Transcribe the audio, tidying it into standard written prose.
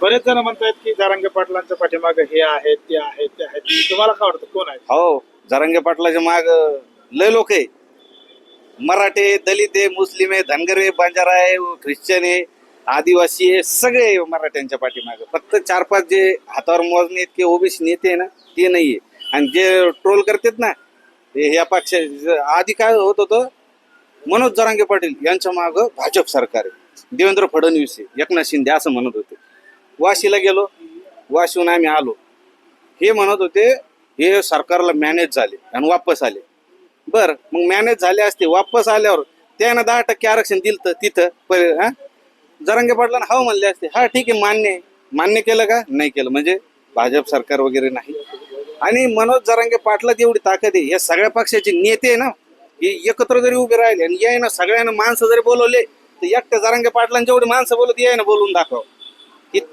बरेच जण म्हणतात की जरांगे पाटलांच्या पाठीमागे हे आहेत ते आहेत ते आहेत, तुम्हाला काय वाटतं कोण आहे? हो, जरांगे पाटलाच्या माग लय लोक आहे. मराठे, दलित आहे, मुस्लिम आहे, धनगर आहे, बंजारा आहे, ख्रिश्चन आहे, आदिवासी आहे, सगळे आहे मराठ्यांच्या पाठीमागे. फक्त 4-5 जे हातावर मोजणे इतके ओबीसी नेते आहे ना, ते नाहीये. आणि जे ट्रोल करतात ना, ते ह्या पक्ष आधी काय होत होतं, मनोज जरांगे पाटील यांच्या माग भाजप सरकार आहे, देवेंद्र फडणवीस आहे, एकनाथ शिंदे असं म्हणत होते. वाशीला गेलो, वाशीहून आम्ही आलो, हे म्हणत होते हे सरकारला मॅनेज झाले आणि वापस आले. बर, मग मॅनेज झाले असते, वापस आल्यावर त्यानं 10% आरक्षण दिलं तर तिथं जरांगे पाटलांना हो म्हणले असते, हा ठीक आहे मान्य आहे. मान्य केलं का? नाही केलं. म्हणजे भाजप सरकार वगैरे नाही. आणि मनोज जरांगे पाटलात एवढी ताकद आहे, या सगळ्या पक्षाचे नेते आहे ना, हे एकत्र जरी उभे राहिले आणि या ना सगळ्यांना माणसं जरी बोलवले तर एकट्या जरांगे पाटलांच्या जेवढी माणसं बोलत या ना बोलून दाखव.